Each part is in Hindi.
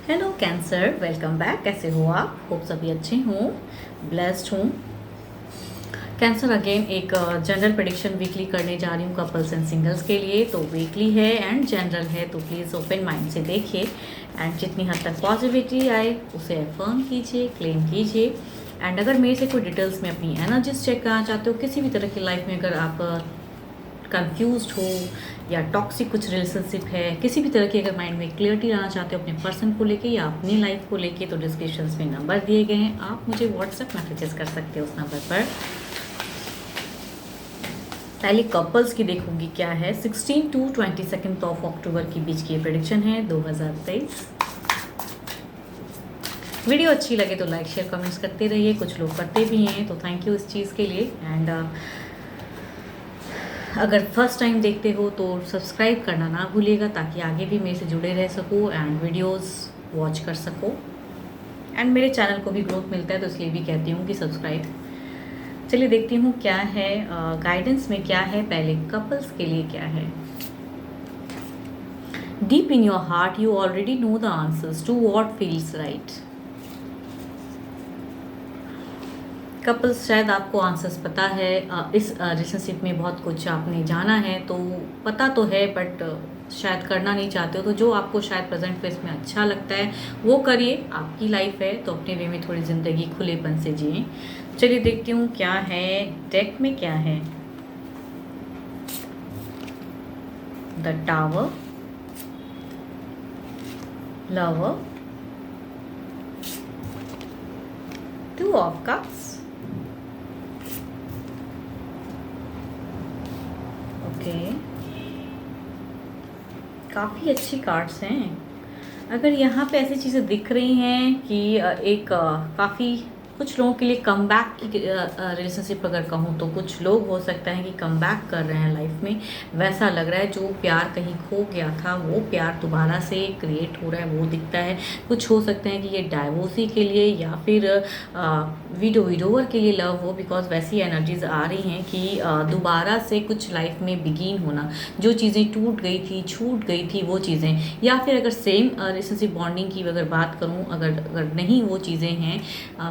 Hello cancer, welcome back. कैसे हो आप? होप सभी अच्छे हों, ब्लेस्ड हों। कैंसर अगेन एक जनरल प्रेडिक्शन वीकली करने जा रही हूँ कपल्स एंड सिंगल्स के लिए। तो वीकली है एंड जनरल है, तो प्लीज़ ओपन माइंड से देखिए एंड जितनी हद तक पॉजिटिविटी आए उसे अफर्म कीजिए, क्लेम कीजिए। एंड अगर मेरे से कोई डिटेल्स में अपनी एनर्जीज चेक करना चाहते हो, किसी भी तरह की लाइफ में अगर आप कंफ्यूज्ड हो या टॉक्सिक कुछ रिलेशनशिप है, किसी भी तरह की अगर माइंड में क्लियरिटी लाना चाहते हो अपने पर्सन को लेके या अपनी लाइफ को लेके, तो डिस्क्रिप्शन में नंबर दिए गए हैं, आप मुझे व्हाट्सएप मैसेजेस कर सकते हो उस नंबर पर। पहले कपल्स की देखूंगी क्या है। 16 टू 22 ऑफ अक्टूबर के बीच की प्रेडिक्शन है 2023। वीडियो अच्छी लगे तो लाइक शेयर कमेंट्स करते रहिए, कुछ लोग करते भी हैं तो थैंक यू इस चीज़ के लिए। एंड अगर फर्स्ट टाइम देखते हो तो सब्सक्राइब करना ना भूलिएगा ताकि आगे भी मेरे से जुड़े रह सको एंड वीडियोस वॉच कर सको। एंड मेरे चैनल को भी ग्रोथ मिलता है तो इसलिए भी कहती हूँ कि सब्सक्राइब। चलिए देखती हूँ क्या है गाइडेंस में, क्या है पहले कपल्स के लिए क्या है। Deep in your heart you already know the answers to what feels right. Couples, शायद आपको आंसर्स पता है। इस रिलेशनशिप में बहुत कुछ आपने जाना है, तो पता तो है बट शायद करना नहीं चाहते हो। तो जो आपको शायद प्रेजेंट फेस में अच्छा लगता है वो करिए, आपकी लाइफ है तो अपने वे में थोड़ी ज़िंदगी खुलेपन से जिए। चलिए देखती हूँ क्या है डेक में, क्या है। The tower, lover, two of cups, okay. काफ़ी अच्छी कार्ड्स हैं। अगर यहाँ पे ऐसी चीज़ें दिख रही हैं कि एक काफ़ी कुछ लोगों के लिए कम बैक की रिलेशनशिप अगर कहूँ तो कुछ लोग हो सकता है कि कम बैक कर रहे हैं लाइफ में। वैसा लग रहा है जो प्यार कहीं खो गया था वो प्यार दोबारा से क्रिएट हो रहा है, वो दिखता है। कुछ हो सकते हैं कि ये डाइवोर्सी के लिए या फिर विडोवर के लिए लव हो, बिकॉज वैसी एनर्जीज आ रही हैं कि दोबारा से कुछ लाइफ में बिगिन होना, जो चीज़ें टूट गई थी, छूट गई थी वो चीज़ें। या फिर अगर सेम रिलेशनशिप बॉन्डिंग की अगर बात करूँ, अगर नहीं वो चीज़ें हैं,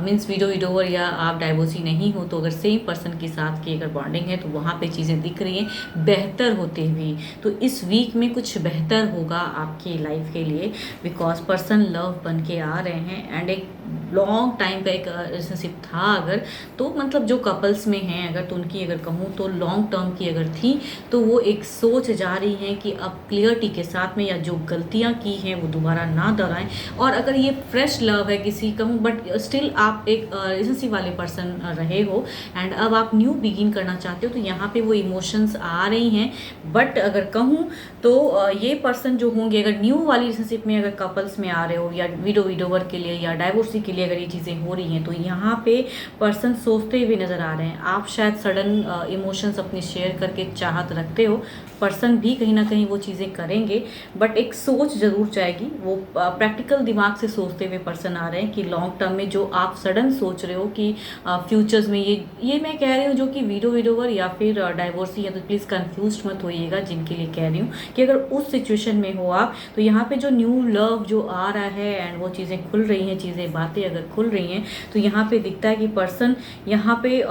मीन्स विडोवर या आप डाइवोर्सी नहीं हो, तो अगर सेम पर्सन के साथ की अगर बॉन्डिंग है तो वहाँ पे चीज़ें दिख रही हैं बेहतर होते हुए। तो इस वीक में कुछ बेहतर होगा आपकी लाइफ के लिए, बिकॉज पर्सन लव बन के आ रहे हैं। एंड एक लॉन्ग टाइम का एक रिलेशनशिप था अगर, तो मतलब जो कपल्स में हैं अगर, तो उनकी अगर कहूँ तो लॉन्ग टर्म की अगर थी तो वो एक सोच जा रही है कि अब क्लियरिटी के साथ में, या जो गलतियाँ की हैं वो दोबारा ना दोहराएं। और अगर ये फ्रेश लव है किसी कहूँ, बट स्टिल आप एक रिलेशनशिप वाले पर्सन रहे हो एंड अब आप न्यू बिगिन करना चाहते हो, तो यहाँ पे वो इमोशंस आ रही हैं। बट अगर कहूँ तो ये पर्सन जो होंगे अगर न्यू वाली रिलेशनशिप में अगर कपल्स में आ रहे हो, या विडोवर के लिए या डाइवोर्सी के लिए अगर ये चीज़ें हो रही हैं, तो यहाँ पे पर्सन सोचते हुए नज़र आ रहे हैं। आप शायद सडन इमोशंस अपने शेयर करके चाहत रखते हो, पर्सन भी कहीं ना कहीं वो चीज़ें करेंगे, बट एक सोच ज़रूर जाएगी। वो प्रैक्टिकल दिमाग से सोचते हुए पर्सन आ रहे हैं कि लॉन्ग टर्म में जो आप सडन सोच रहे हो कि फ्यूचर्स में ये मैं कह रही हूँ जो कि विडोवर या फिर डाइवोर्सी है, तो प्लीज़ कंफ्यूज मत होइएगा जिनके लिए कह रही हूँ कि अगर उस सिचुएशन में हो आप, तो यहाँ पे जो न्यू लव जो आ रहा है एंड वो चीज़ें खुल रही हैं, चीज़ें बातें अगर खुल रही हैं, तो यहाँ पे दिखता है कि पर्सन यहाँ पे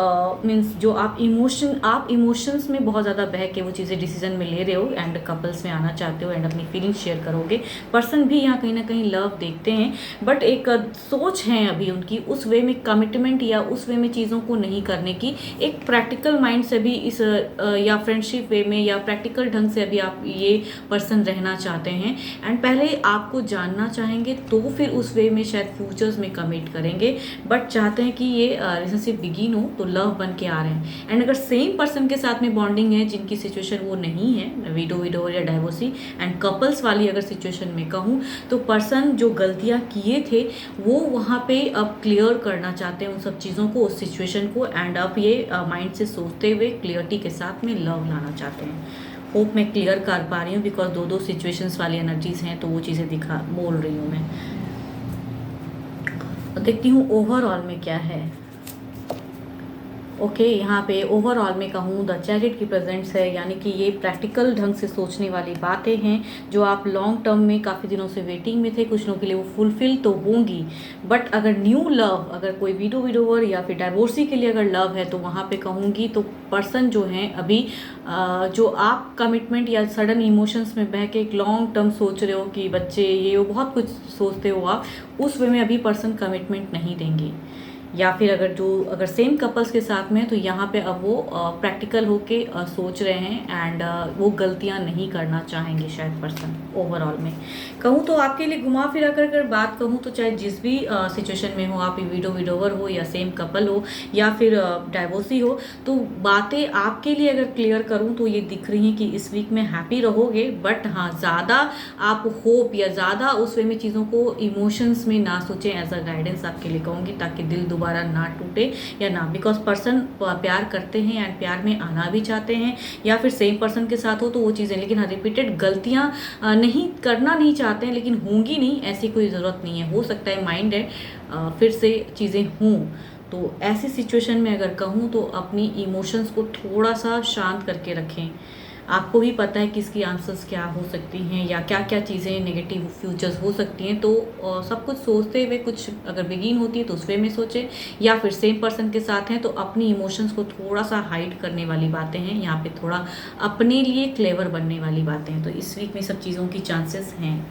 मीन्स जो आप इमोशंस में बहुत ज़्यादा बह के वो चीज़ें डिसीजन में ले रहे हो एंड कपल्स में आना चाहते हो एंड अपनी फीलिंग्स शेयर करोगे। पर्सन भी यहाँ कहीं ना कहीं लव देखते हैं, बट एक सोच है अभी उनकी उस वे में कमिटमेंट या उस वे में चीज़ों को नहीं करने की, एक प्रैक्टिकल माइंड से भी इस या फ्रेंडशिप वे में या प्रैक्टिकल ढंग से अभी आप ये पर्सन रहना चाहते हैं एंड पहले आपको जानना चाहेंगे तो फिर उस वे में शायद फ्यूचर्स में कमिट करेंगे, बट चाहते हैं कि ये रिलेशनशिप बिगिन हो तो लव बन के आ रहे हैं। एंड अगर सेम पर्सन के साथ में बॉन्डिंग है जिनकी सिचुएशन वो नहीं है विडोवर या डाइवोर्सी एंड कपल्स वाली अगर सिचुएशन में कहूँ, तो पर्सन जो गलतियाँ किए थे वो वहाँ पे अब क्लियर करना चाहते हैं उन सब चीज़ों को, उस सिचुएशन को, एंड अब ये माइंड से सोचते हुए क्लियरिटी के साथ में लव लाना चाहते हैं। होप मैं क्लियर कर पा रही हूँ, बिकॉज दो सिचुएशंस वाली एनर्जीज हैं तो वो चीज़ें बोल रही हूँ मैं। देखती हूँ ओवरऑल में क्या है। ओके, यहाँ पे ओवरऑल में कहूँ द चैरिट की प्रेजेंस है, यानी कि ये प्रैक्टिकल ढंग से सोचने वाली बातें हैं जो आप लॉन्ग टर्म में काफ़ी दिनों से वेटिंग में थे, कुछ लोगों के लिए वो फुलफिल तो होंगी। बट अगर न्यू लव, अगर कोई विडोवर या फिर डाइवोर्सी के लिए अगर लव है तो वहाँ पे कहूँगी तो पर्सन जो है अभी जो आप कमिटमेंट या सडन इमोशंस में बह के एक लॉन्ग टर्म सोच रहे हो कि बच्चे ये वो बहुत कुछ सोचते हो आप, उस वे में अभी पर्सन कमिटमेंट नहीं देंगे। या फिर अगर सेम कपल्स के साथ में है तो यहाँ पे अब वो प्रैक्टिकल होके सोच रहे हैं एंड वो गलतियाँ नहीं करना चाहेंगे शायद पर्सन। ओवरऑल में कहूँ तो आपके लिए घुमा फिरा कर बात कहूँ तो चाहे जिस भी सिचुएशन में हो, आप विडोवर हो या सेम कपल हो या फिर डाइवोर्सी हो, तो बातें आपके लिए अगर क्लियर करूँ तो ये दिख रही हैं कि इस वीक में हैप्पी रहोगे। बट हाँ, ज़्यादा आप होप या ज़्यादा उस वे में चीज़ों को इमोशंस में ना सोचें, एज अ गाइडेंस आपके लिए कहूँगी, ताकि दिल दोबारा ना टूटे या ना, बिकॉज पर्सन प्यार करते हैं एंड प्यार में आना भी चाहते हैं, या फिर सेम पर्सन के साथ हो तो वो चीज़ें, लेकिन हाँ रिपीटेड गलतियाँ नहीं करना नहीं चाहते हैं, लेकिन होंगी नहीं ऐसी कोई ज़रूरत नहीं है। हो सकता है माइंड है फिर से चीज़ें हों, तो ऐसी सिचुएशन में अगर कहूँ तो अपनी इमोशंस को थोड़ा सा शांत करके रखें। आपको भी पता है कि इसकी आंसर्स क्या हो सकती हैं या क्या क्या चीज़ें नेगेटिव फ्यूचर्स हो सकती हैं, तो सब कुछ सोचते हुए कुछ अगर बिगिन होती है तो उस वे में सोचें, या फिर सेम पर्सन के साथ हैं तो अपनी इमोशंस को थोड़ा सा हाइड करने वाली बातें हैं, यहाँ पे थोड़ा अपने लिए क्लेवर बनने वाली बातें हैं। तो इस वीक में सब चीज़ों की चांसेस हैं।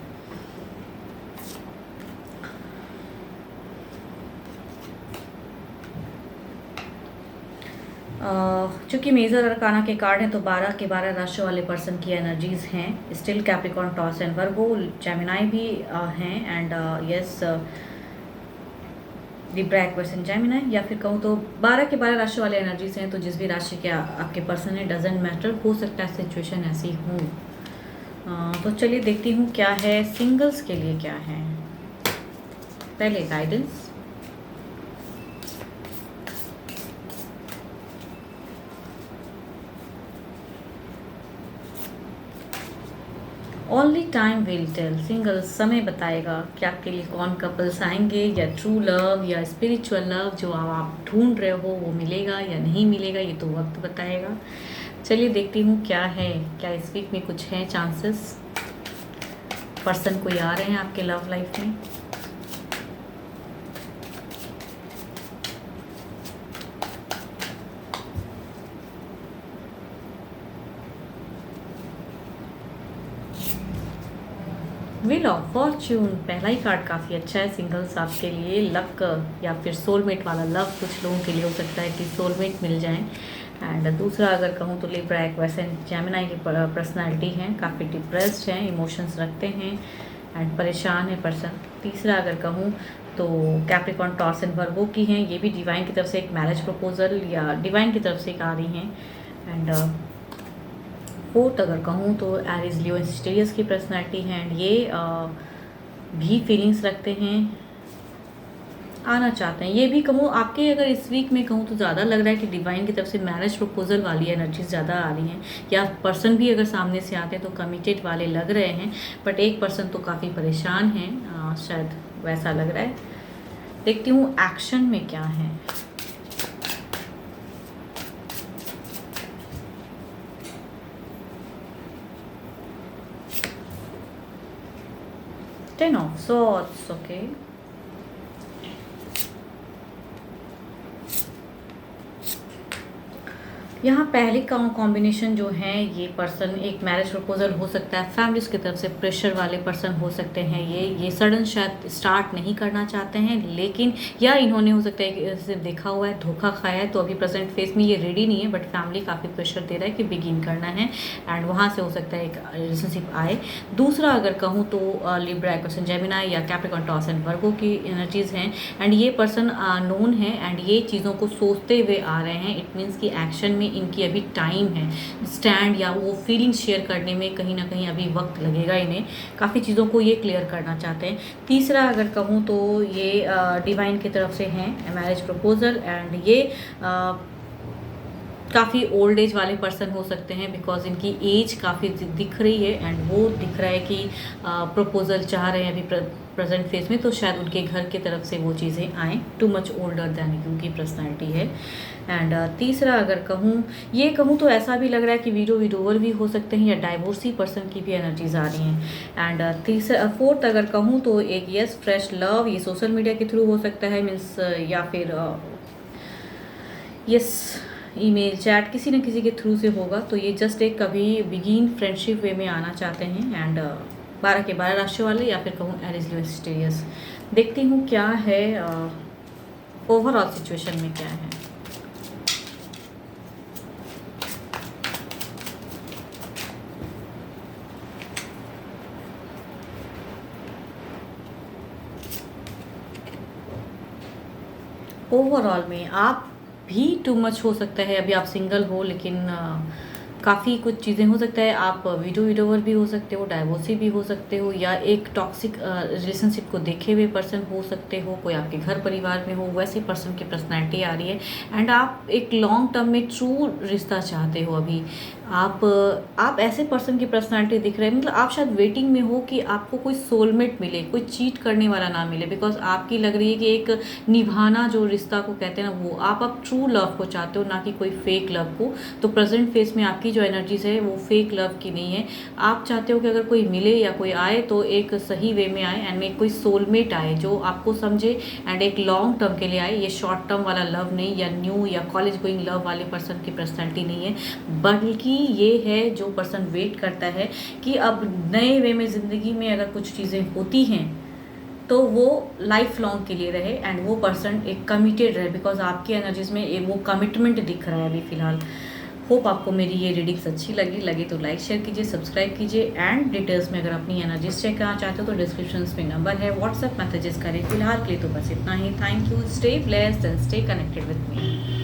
चूँकि मेजर अरकाना के कार्ड हैं तो 12 के 12 राशि वाले पर्सन की एनर्जीज हैं। Still Capricorn, toss and Virgo, Gemini भी हैं and yes Libra, Aquarius and Gemini. या फिर कहूँ तो 12 के 12 राशि वाले एनर्जीज हैं, तो जिस भी राशि के आपके पर्सन है डजेंट मैटर, हो सकता है सिचुएशन ऐसी हो। तो चलिए देखती हूँ क्या है सिंगल्स के लिए क्या है। पहले guidance, only time will tell. Single समय बताएगा कि आपके लिए कौन कपल्स आएंगे, या ट्रू लव या स्पिरिचुअल लव जो आप ढूंढ रहे हो वो मिलेगा या नहीं मिलेगा, ये तो वक्त बताएगा। चलिए देखती हूँ क्या है, क्या इस वीक में कुछ है चांसेस, पर्सन कोई आ रहे हैं आपके लव लाइफ में। व्हील ऑफ फॉर्च्यून, पहला ही कार्ड काफ़ी अच्छा है सिंगल्स आपके लिए। लक या फिर सोलमेट वाला लव कुछ लोगों के लिए हो सकता है कि सोलमेट मिल जाए। एंड दूसरा अगर कहूँ तो लिब्रा, एक्वेरियस एंड जेमिनाई की पर्सनालिटी हैं, काफ़ी डिप्रेस्ड हैं, इमोशंस रखते हैं एंड परेशान है पर्सन। तीसरा अगर कहूँ तो कैप्रिकॉर्न, टॉस एंड वर्गो की हैं, ये भी डिवाइन की तरफ से एक मैरिज प्रपोजल या डिवाइन की तरफ से एक आ रही हैं। एंड फोर्थ अगर कहूँ तो एरिस, लियो एंड सिस्टेरियस की पर्सनैलिटी है एंड ये भी फीलिंग्स रखते हैं, आना चाहते हैं। ये भी कहूँ आपके अगर इस वीक में कहूँ तो ज़्यादा लग रहा है कि डिवाइन की तरफ से मैरिज प्रपोजल वाली एनर्जीज ज़्यादा आ रही हैं, या पर्सन भी अगर सामने से आते हैं तो कमिटेड वाले लग रहे हैं। बट एक पर्सन तो काफ़ी परेशान है, शायद वैसा लग रहा है। देखती हूँ एक्शन में क्या है। Ten of Swords, okay. यहाँ पहले का कॉम्बिनेशन जो है, ये पर्सन एक मैरिज प्रपोजल हो सकता है, फैमिलीज की तरफ से प्रेशर वाले पर्सन हो सकते हैं। ये सडन शायद स्टार्ट नहीं करना चाहते हैं, लेकिन या इन्होंने हो सकता है कि सिर्फ देखा हुआ है, धोखा खाया है, तो अभी प्रेजेंट फेस में ये रेडी नहीं है, बट फैमिली काफ़ी प्रेशर दे रहा है कि बिगिन करना है एंड वहाँ से हो सकता है एक रिलेशनशिप आए। दूसरा अगर कहूँ तो लिब्रा, एक्वेरियस, जेमिनाई या कैप्रिकॉर्न, टॉस एंड वर्गो की एनर्जीज़ हैं एंड ये पर्सन नोन है एंड ये चीज़ों को सोचते हुए आ रहे हैं। इट मीन्स कि एक्शन में इनकी अभी टाइम है, स्टैंड या वो फीलिंग शेयर करने में कहीं ना कहीं अभी वक्त लगेगा इन्हें, काफ़ी चीज़ों को ये क्लियर करना चाहते हैं। तीसरा अगर कहूँ तो ये डिवाइन की तरफ से हैं मैरिज प्रपोजल एंड ये काफ़ी ओल्ड एज वाले पर्सन हो सकते हैं, बिकॉज इनकी एज काफ़ी दिख रही है एंड वो दिख रहा है कि प्रपोजल चाह रहे हैं अभी प्रेजेंट फेज में, तो शायद उनके घर की तरफ से वो चीज़ें आएँ। टू मच ओल्डर दैन उनकी पर्सनैलिटी है। एंड तीसरा अगर कहूँ तो ऐसा भी लग रहा है कि विडोवर भी हो सकते हैं या डाइवोर्सी पर्सन की भी एनर्जीज आ रही हैं। एंड फोर्थ अगर कहूँ तो एक यस फ्रेश लव, ये सोशल मीडिया के थ्रू हो सकता है, मीन्स या फिर यस ईमेल चैट किसी न किसी के थ्रू से होगा। तो ये जस्ट एक कभी बिगिन फ्रेंडशिप वे में आना चाहते हैं। एंड 12 के 12 राशि वाले, या फिर कहूँ एरिस। देखती हूँ क्या है ओवरऑल सिचुएशन में क्या है। ओवरऑल में आप भी टू मच हो सकता है, अभी आप सिंगल हो लेकिन काफ़ी कुछ चीज़ें हो सकता है। आप विडोवर भी हो सकते हो, डाइवोर्सी भी हो सकते हो, या एक टॉक्सिक रिलेशनशिप को देखे हुए पर्सन हो सकते हो, कोई आपके घर परिवार में हो, वैसे पर्सन की पर्सनैलिटी आ रही है। एंड आप एक लॉन्ग टर्म में ट्रू रिश्ता चाहते हो। अभी आप ऐसे पर्सन की पर्सनैलिटी दिख रहे हैं, मतलब आप शायद वेटिंग में हो कि आपको कोई सोलमेट मिले, कोई चीट करने वाला ना मिले, बिकॉज आपकी लग रही है कि एक निभाना जो रिश्ता को कहते हैं ना, वो आप ट्रू लव को चाहते हो, ना कि कोई फेक लव को। तो प्रेजेंट फेस में आपकी जो एनर्जीज है वो फेक लव की नहीं है। आप चाहते हो कि अगर कोई मिले या कोई आए तो एक सही वे में आए, एंड एक कोई सोलमेट आए जो आपको समझे एंड एक लॉन्ग टर्म के लिए आए। ये शॉर्ट टर्म वाला लव नहीं, या न्यू या कॉलेज गोइंग लव वाले पर्सन की पर्सनैलिटी नहीं है, बल्कि ये है जो पर्सन वेट करता है कि अब नए वे में ज़िंदगी में अगर कुछ चीज़ें होती हैं तो वो लाइफ लॉन्ग के लिए रहे, एंड वो पर्सन एक कमिटेड रहे, बिकॉज आपकी एनर्जीज में वो कमिटमेंट दिख रहा है अभी फ़िलहाल। होप आपको मेरी ये रीडिंग्स अच्छी लगे तो लाइक शेयर कीजिए, सब्सक्राइब कीजिए। एंड डिटेल्स में अगर अपनी एनर्जीज चेक करना चाहते हो तो डिस्क्रिप्शन में नंबर है, व्हाट्सएप मैसेजेस करें। फिलहाल के लिए तो बस इतना ही। Thank you, stay blessed and stay connected with me.